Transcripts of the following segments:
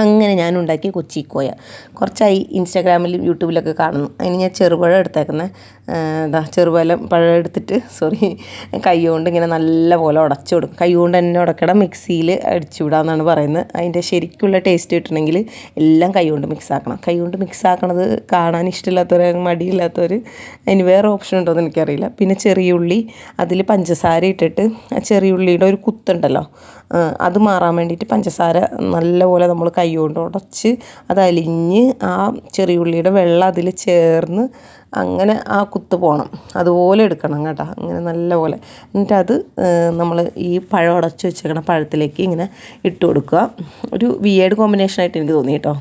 അങ്ങനെ ഞാനുണ്ടാക്കിയ കൊച്ചിക്കോയ കുറച്ചായി ഇൻസ്റ്റാഗ്രാമിലും യൂട്യൂബിലൊക്കെ കാണുന്നു. അതിന് ഞാൻ ചെറുപഴം എടുത്തേക്കുന്നത്. ചെറുപഴം എടുത്തിട്ട് കൈ കൊണ്ട് ഇങ്ങനെ നല്ല പോലെ ഉടച്ചു കൊടുക്കും. കൈ കൊണ്ട് തന്നെ ഉടക്കണം, മിക്സിയിൽ അടിച്ചു വിടാമെന്നാണ് പറയുന്നത്. അതിൻ്റെ ശരിക്കുള്ള ടേസ്റ്റ് കിട്ടണമെങ്കിൽ എല്ലാം കൈ കൊണ്ട് മിക്സ് ആക്കണം. കൈ കൊണ്ട് മിക്സ് ആക്കണത് കാണാൻ ഇഷ്ടമില്ലാത്തവർ, മടിയില്ലാത്തവർ, അതിന് വേറെ ഓപ്ഷൻ ഉണ്ടോ എന്ന് എനിക്കറിയില്ല. പിന്നെ ചെറിയ ഉള്ളി, അതിൽ പഞ്ചസാര ഇട്ടിട്ട് ചെറിയ ഉള്ളിയുടെ ഒരു കുത്തുണ്ടല്ലോ, അത് മാറാൻ വേണ്ടിയിട്ട് പഞ്ചസാര നല്ലപോലെ നമ്മൾ കൈ കൊണ്ട് ഉടച്ച് അത് അലിഞ്ഞ് ആ ചെറിയ ഉള്ളിയുടെ വെള്ളം അതിൽ ചേർന്ന് അങ്ങനെ ആ കുത്ത് പോകണം. അതുപോലെ എടുക്കണം കേട്ടോ, അങ്ങനെ നല്ലപോലെ. എന്നിട്ട് അത് നമ്മൾ ഈ പഴം ഉടച്ച് വെച്ചേക്കണ പഴത്തിലേക്ക് ഇങ്ങനെ ഇട്ട് കൊടുക്കുക. ഒരു വിയേർഡ് കോമ്പിനേഷനായിട്ട് എനിക്ക് തോന്നി കേട്ടോ.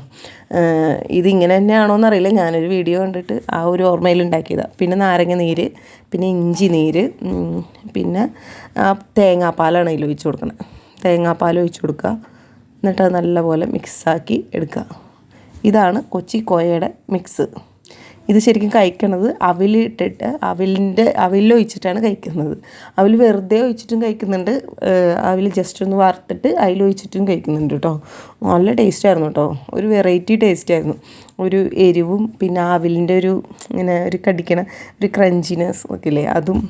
ഇതിങ്ങനെ തന്നെയാണോ എന്നറിയില്ല, ഞാനൊരു വീഡിയോ കണ്ടിട്ട് ആ ഒരു ഓർമ്മയിൽ ഉണ്ടാക്കിയതാണ്. പിന്നെ നാരങ്ങ നീര്, പിന്നെ ഇഞ്ചി നീര്, പിന്നെ തേങ്ങാപ്പാലാണ് അതിൽ ഒഴിച്ച് കൊടുക്കുന്നത്. തേങ്ങാപ്പാൽ ഒഴിച്ച് കൊടുക്കുക. എന്നിട്ട് അത് നല്ലപോലെ മിക്സാക്കി എടുക്കുക. ഇതാണ് കൊച്ചിക്കോയയുടെ മിക്സ്. ഇത് ശരിക്കും കഴിക്കണത് അവിലിട്ടിട്ട് അവിലൊഴിച്ചിട്ടാണ് കഴിക്കുന്നത്. അവിൽ വെറുതെ ഒഴിച്ചിട്ടും കഴിക്കുന്നുണ്ട്, അവിൽ ജസ്റ്റ് ഒന്ന് വറുത്തിട്ട് അതിലൊഴിച്ചിട്ടും കഴിക്കുന്നുണ്ട് കേട്ടോ. നല്ല ടേസ്റ്റായിരുന്നു കേട്ടോ, ഒരു വെറൈറ്റി ടേസ്റ്റായിരുന്നു. ഒരു എരിവും പിന്നെ അവിലിൻ്റെ ഒരു ഇങ്ങനെ ഒരു കടിക്കണ ഒരു ക്രഞ്ചിനെസ് ഒക്കെ ഇല്ലേ, അതും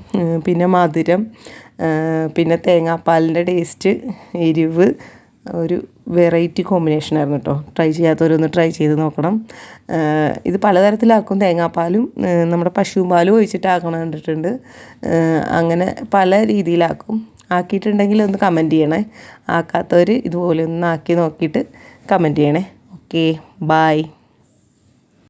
പിന്നെ മധുരം, പിന്നെ തേങ്ങാപ്പാലിൻ്റെ ടേസ്റ്റ്, എരിവ്, ഒരു വെറൈറ്റി കോമ്പിനേഷനായിരുന്നു കേട്ടോ. ട്രൈ ചെയ്യാത്തവരൊന്ന് ട്രൈ ചെയ്ത് നോക്കണം. ഇത് പലതരത്തിലാക്കും. തേങ്ങാപ്പാലും നമ്മുടെ പശുവും പാലും ഒഴിച്ചിട്ടാക്കണം കണ്ടിട്ടുണ്ട്. അങ്ങനെ പല രീതിയിലാക്കും. ആക്കിയിട്ടുണ്ടെങ്കിൽ ഒന്ന് കമൻറ്റ് ചെയ്യണേ. ആക്കാത്തവർ ഇതുപോലെ ഒന്ന് ആക്കി നോക്കിയിട്ട് കമൻറ്റ് ചെയ്യണേ. Okay, bye.